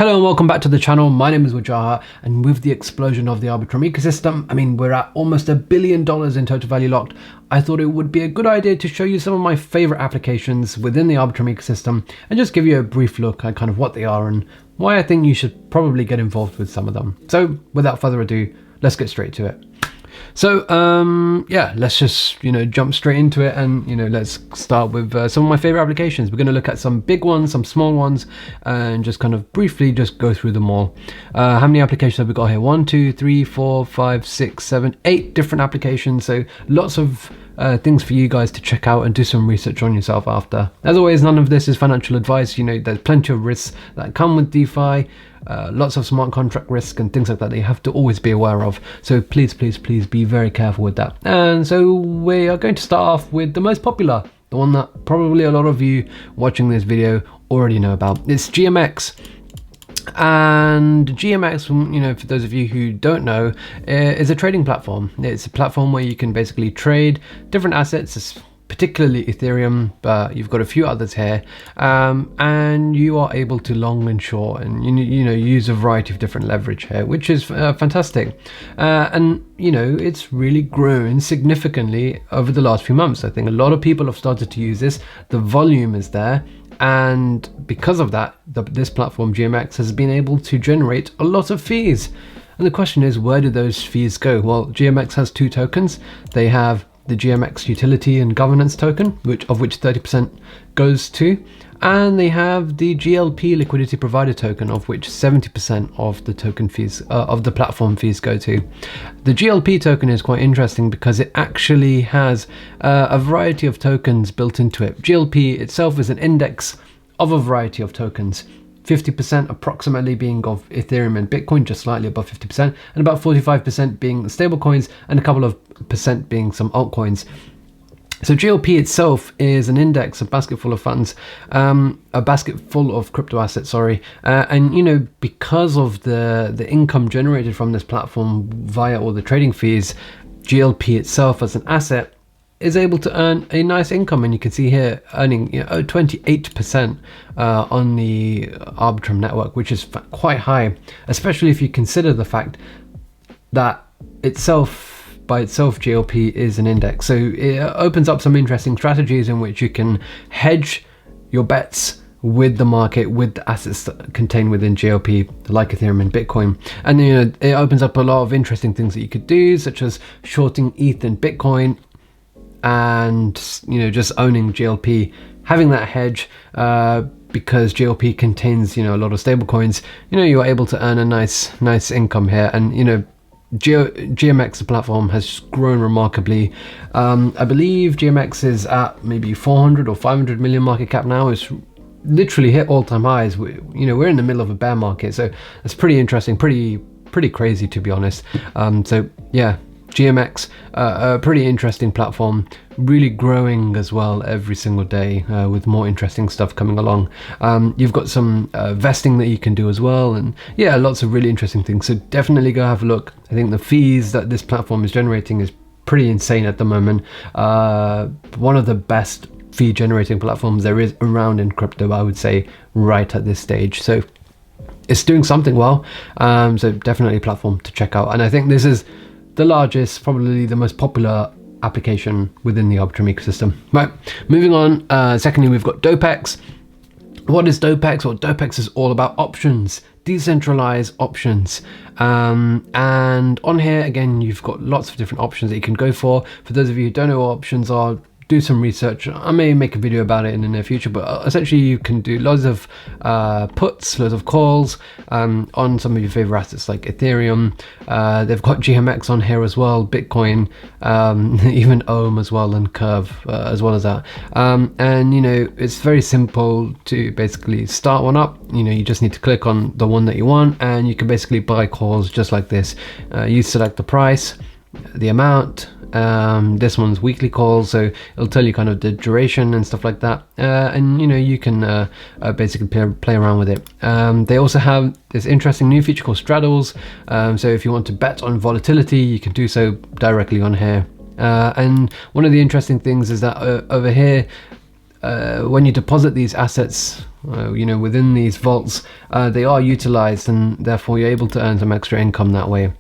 Hello and welcome back to the channel. My name is Wajaha, and with the explosion of the Arbitrum ecosystem, I mean we're at almost $1 billion in total value locked, I thought it would be a good idea to show you some of my favorite applications within the Arbitrum ecosystem and just give you a brief look at kind of what they are and why I think you should probably get involved with some of them. So without further ado, let's get straight to it. So yeah, let's just jump straight into it, and let's start with some of my favorite applications. We're going to look at some big ones, some small ones, and just kind of briefly just go through them all. How many applications have we got here? 1, 2, 3, 4, 5, 6, 7, 8 different applications. So lots of things for you guys to check out and do some research on yourself after. As always, none of this is financial advice. There's plenty of risks that come with DeFi. Lots of smart contract risk and things like that you have to always be aware of. So please be very careful with that. And so we are going to start off with the most popular, the one that probably a lot of you watching this video already know about. It's GMX. And GMX, for those of you who don't know, is a trading platform. It's a platform where you can basically trade different assets, particularly Ethereum, but you've got a few others here, and you are able to long and short and use a variety of different leverage here, which is fantastic. And it's really grown significantly over the last few months. I think a lot of people have started to use this. The volume is there, and because of that, this platform GMX has been able to generate a lot of fees. And the question is, where do those fees go? Well, GMX has two tokens. They have the GMX utility and governance token, of which 30% goes to, and they have the GLP liquidity provider token, of which 70% of the token fees of the platform fees go to. The GLP token is quite interesting because it actually has a variety of tokens built into it. GLP itself is an index of a variety of tokens. 50% approximately being of Ethereum and Bitcoin, just slightly above 50%, and about 45% being stablecoins, and a couple of percent being some altcoins. So GLP itself is an index, a basket full of funds, a basket full of crypto assets, and because of the income generated from this platform via all the trading fees, GLP itself as an asset is able to earn a nice income, and you can see here earning 28% on the Arbitrum network, which is quite high, especially if you consider the fact that by itself GLP is an index. So it opens up some interesting strategies in which you can hedge your bets with the market, with the assets contained within GLP, like Ethereum and Bitcoin. And it opens up a lot of interesting things that you could do, such as shorting ETH and Bitcoin, and just owning GLP, having that hedge, because GLP contains a lot of stable coins. You're able to earn a nice income here. And GMX, the platform, has grown remarkably. I believe GMX is at maybe 400 or 500 million market cap now. It's literally hit all-time highs. We're in the middle of a bear market, so it's pretty interesting, pretty crazy, to be honest. So yeah, GMX, a pretty interesting platform, really growing as well every single day, with more interesting stuff coming along. You've got some vesting that you can do as well, and yeah, lots of really interesting things. So definitely go have a look. I think the fees that this platform is generating is pretty insane at the moment. One of the best fee generating platforms there is around in crypto, I would say, right at this stage. So it's doing something well. So definitely a platform to check out, and I think this is the largest, probably the most popular application within the Arbitrum ecosystem. Right, moving on. Secondly, we've got Dopex. What is Dopex? Well, Dopex is all about options, decentralized options. And on here, again, you've got lots of different options that you can go for. For those of you who don't know what options are, do some research. I may make a video about it in the near future, but essentially you can do loads of puts, loads of calls on some of your favorite assets like Ethereum. They've got GMX on here as well, Bitcoin, even Ohm as well, and Curve as well as that. And it's very simple to basically start one up. You just need to click on the one that you want, and you can basically buy calls just like this. You select the price, the amount. This one's weekly calls, so it'll tell you kind of the duration and stuff like that, and you can basically play around with it. They also have this interesting new feature called straddles, so if you want to bet on volatility, you can do so directly on here. And one of the interesting things is that over here, when you deposit these assets, within these vaults, they are utilized, and therefore you're able to earn some extra income that way.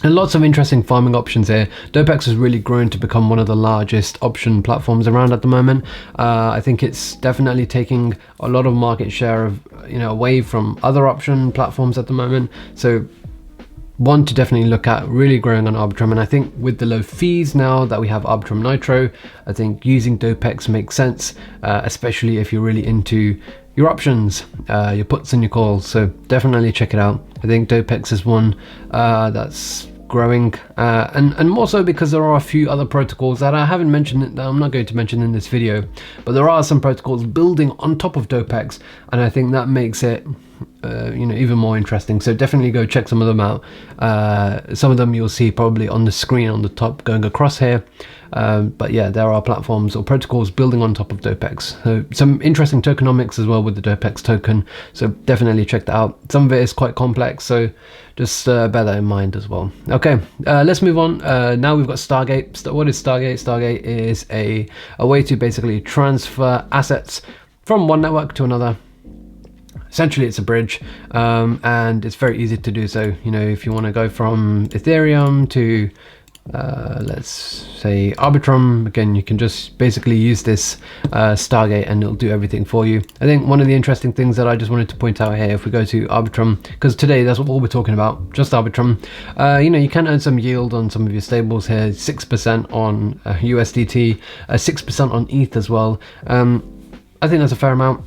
And lots of interesting farming options here. Dopex has really grown to become one of the largest option platforms around at the moment. I think it's definitely taking a lot of market share away from other option platforms at the moment. So one to definitely look at, really growing on Arbitrum. And I think with the low fees now that we have Arbitrum Nitro, I think using Dopex makes sense, especially if you're really into your options, your puts and your calls. So definitely check it out. I think Dopex is one that's growing, and more so because there are a few other protocols that I haven't mentioned, that I'm not going to mention in this video, but there are some protocols building on top of Dopex, and I think that makes it even more interesting. So definitely go check some of them out. Some of them you'll see probably on the screen on the top going across here, but yeah, there are platforms or protocols building on top of Dopex. So some interesting tokenomics as well with the Dopex token, so definitely check that out. Some of it is quite complex, so just bear that in mind as well. Okay, let's move on. Now we've got Stargate. What is Stargate? Stargate is a way to basically transfer assets from one network to another. Essentially, it's a bridge, and it's very easy to do so. If you want to go from Ethereum to let's say Arbitrum, again, you can just basically use this Stargate and it'll do everything for you. I think one of the interesting things that I just wanted to point out here, if we go to Arbitrum, because today that's what we're talking about, just Arbitrum, you can earn some yield on some of your stables here, 6% on USDT, 6% on ETH as well. I think that's a fair amount,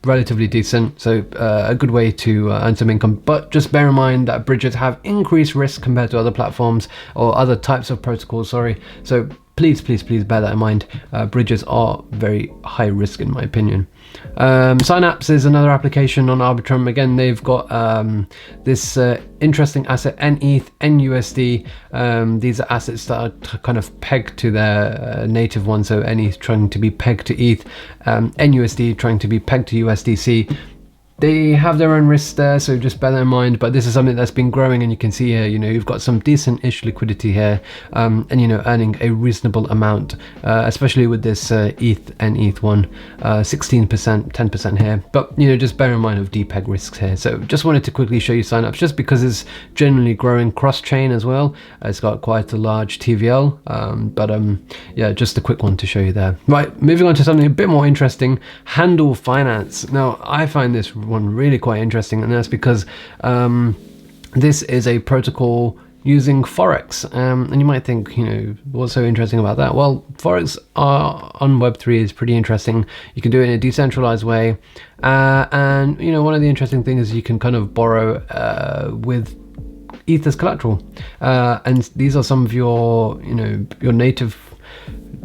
relatively decent, so a good way to earn some income. But just bear in mind that bridges have increased risk compared to other platforms or other types of protocols, so please bear that in mind. Bridges are very high risk in my opinion. Synapse is another application on Arbitrum. Again, they've got this interesting asset, NETH, NUSD. These are assets that are kind of pegged to their native one, so NETH trying to be pegged to ETH, NUSD trying to be pegged to USDC. They have their own risks there, so just bear that in mind. But this is something that's been growing, and you can see here, you've got some decent-ish liquidity here, and earning a reasonable amount, especially with this ETH and ETH one, 16%, 10% here. But just bear in mind of depeg risks here. So just wanted to quickly show you Synapse, just because it's generally growing cross-chain as well. It's got quite a large TVL, yeah, just a quick one to show you there. Right, moving on to something a bit more interesting, Handle Finance. Now, I find this one really quite interesting, and that's because this is a protocol using Forex, and you might think, what's so interesting about that? Well, Forex on Web3 is pretty interesting. You can do it in a decentralized way, and one of the interesting things is you can kind of borrow with ETH as collateral, and these are some of your your native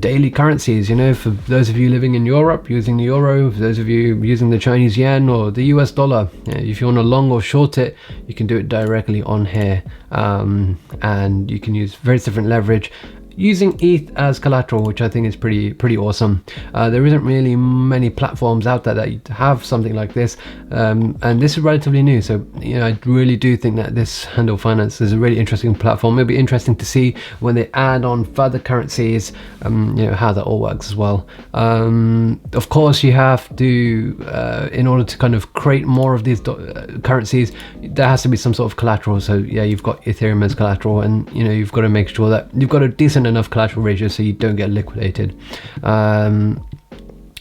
daily currencies. For those of you living in Europe, using the euro, for those of you using the Chinese yen or the US dollar, if you want to long or short it, you can do it directly on here, and you can use very different leverage using ETH as collateral, which I think is pretty awesome. There isn't really many platforms out there that have something like this, and this is relatively new, so I really do think that this Handle Finance is a really interesting platform. It'll be interesting to see when they add on further currencies, how that all works as well. Of course, you have to in order to kind of create more of these currencies, there has to be some sort of collateral. So yeah, you've got Ethereum as collateral, and you've got to make sure that you've got a decent enough collateral ratio so you don't get liquidated.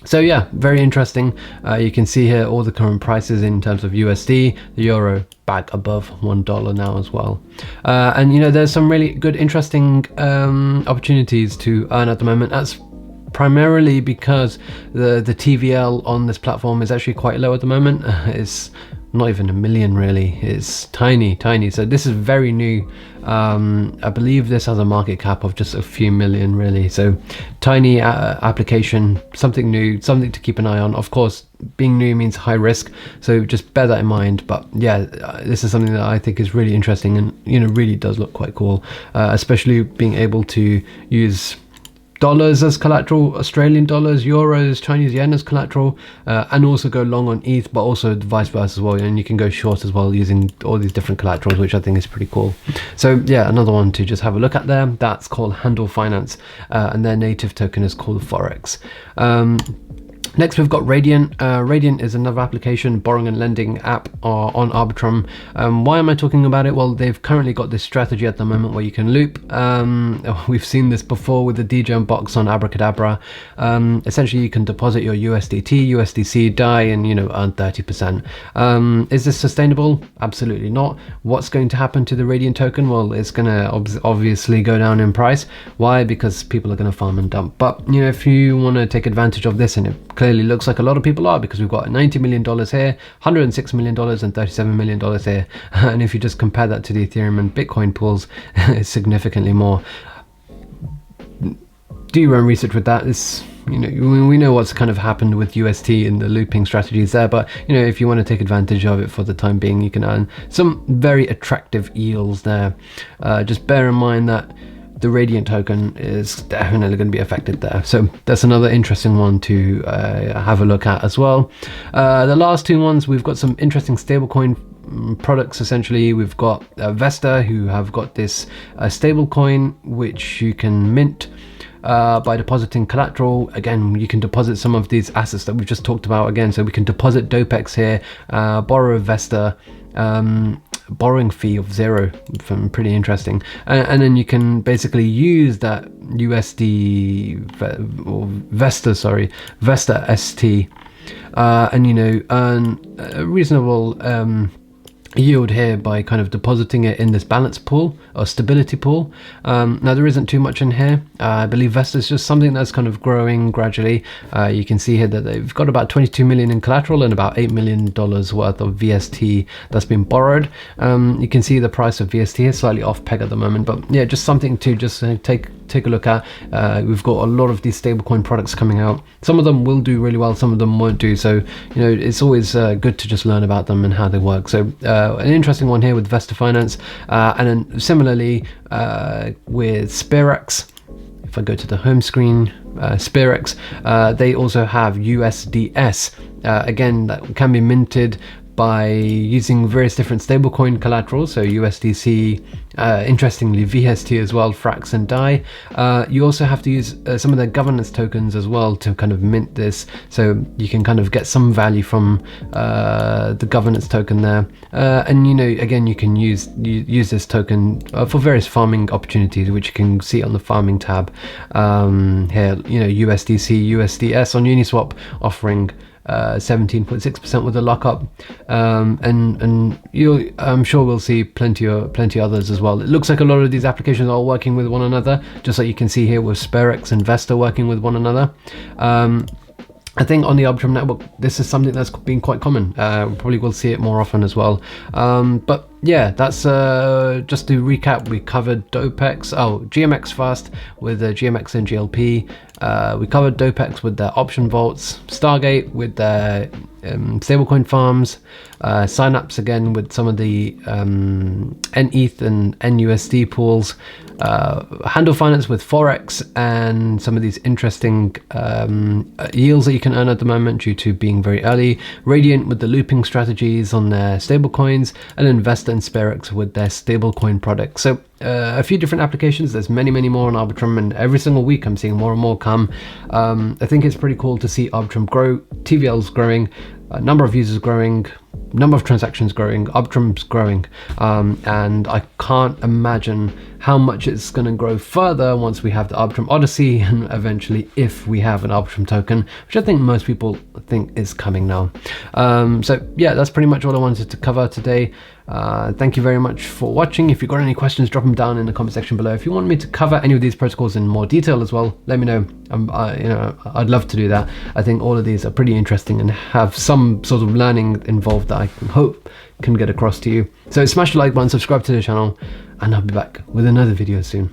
So yeah, very interesting. You can see here all the current prices in terms of USD, the euro back above $1 now as well, and there's some really good interesting opportunities to earn at the moment. That's primarily because the TVL on this platform is actually quite low at the moment. It's not even $1 million really, it's tiny, so this is very new. I believe this has a market cap of just a few million really, so tiny application, something new, something to keep an eye on. Of course, being new means high risk, so just bear that in mind. But yeah, this is something that I think is really interesting, and really does look quite cool, especially being able to use dollars as collateral, Australian dollars, euros, Chinese yen as collateral, and also go long on ETH, but also vice versa as well. And you can go short as well using all these different collaterals, which I think is pretty cool. So yeah, another one to just have a look at there. That's called Handle Finance, and their native token is called Forex. Next, we've got Radiant. Radiant is another application, borrowing and lending app on Arbitrum. Why am I talking about it? Well, they've currently got this strategy at the moment where you can loop. We've seen this before with the DGEM box on Abracadabra. Essentially, you can deposit your USDT, USDC, DAI, and earn 30%. Is this sustainable? Absolutely not. What's going to happen to the Radiant token? Well, it's going to obviously go down in price. Why? Because people are going to farm and dump. But if you want to take advantage of this, and it clearly looks like a lot of people are, because we've got $90 million here, $106 million, and $37 million here. And if you just compare that to the Ethereum and Bitcoin pools, it's significantly more. Do your own research with that. It's, we know what's kind of happened with UST and the looping strategies there, but if you want to take advantage of it for the time being, you can earn some very attractive yields there. Just bear in mind that the Radiant token is definitely going to be affected there. So that's another interesting one to have a look at as well. The last two ones, we've got some interesting stablecoin products. Essentially, we've got Vesta, who have got this stablecoin which you can mint by depositing collateral. Again, you can deposit some of these assets that we've just talked about again. So we can deposit Dopex here, borrow Vesta, borrowing fee of 0, pretty interesting, and then you can basically use that Vesta ST, and earn a reasonable yield here by kind of depositing it in this balance pool or stability pool. Now there isn't too much in here. I believe Vesta is just something that's kind of growing gradually. You can see here that they've got about 22 million in collateral and about $8 million worth of VST that's been borrowed. You can see the price of VST is slightly off peg at the moment, but yeah, just something to just take a look at. We've got a lot of these stablecoin products coming out. Some of them will do really well, some of them won't do. So it's always good to just learn about them and how they work. So an interesting one here with Vesta Finance, and then similarly with Sperax. If I go to the home screen, Sperax, they also have USDS, again, that can be minted by using various different stablecoin collaterals, so USDC, interestingly VST as well, Frax and DAI. You also have to use some of their governance tokens as well to kind of mint this, so you can kind of get some value from the governance token there. And again, you can use this token for various farming opportunities, which you can see on the farming tab here. USDC, USDS on Uniswap offering 17.6% with the lockup, and I'm sure we'll see plenty others as well. It looks like a lot of these applications are working with one another, just like you can see here with Sperax and Vesta working with one another. I think on the Arbitrum network, this is something that's been quite common. We probably will see it more often as well. But yeah, that's just to recap. We covered Dopex, GMX Fast with the GMX and GLP. We covered Dopex with their option vaults, Stargate with their stablecoin farms, Synapse again with some of the NETH and NUSD pools, Handle Finance with Forex, and some of these interesting yields that you can earn at the moment due to being very early, Radiant with the looping strategies on their stablecoins, and then Vesta and Sperax with their stablecoin products. So a few different applications. There's many more on Arbitrum, and every single week I'm seeing more and more come. I think it's pretty cool to see Arbitrum grow. TVL's growing, number of users growing, number of transactions growing, Arbitrum's growing, and I can't imagine how much it's going to grow further once we have the Arbitrum Odyssey, and eventually if we have an Arbitrum token, which I think most people think is coming now. So yeah, that's pretty much all I wanted to cover today. Thank you very much for watching. If you've got any questions, drop them down in the comment section below. If you want me to cover any of these protocols in more detail as well, let me know. I'd love to do that. I think all of these are pretty interesting and have some sort of learning involved that I hope can get across to you. So smash the like button, subscribe to the channel, and I'll be back with another video soon.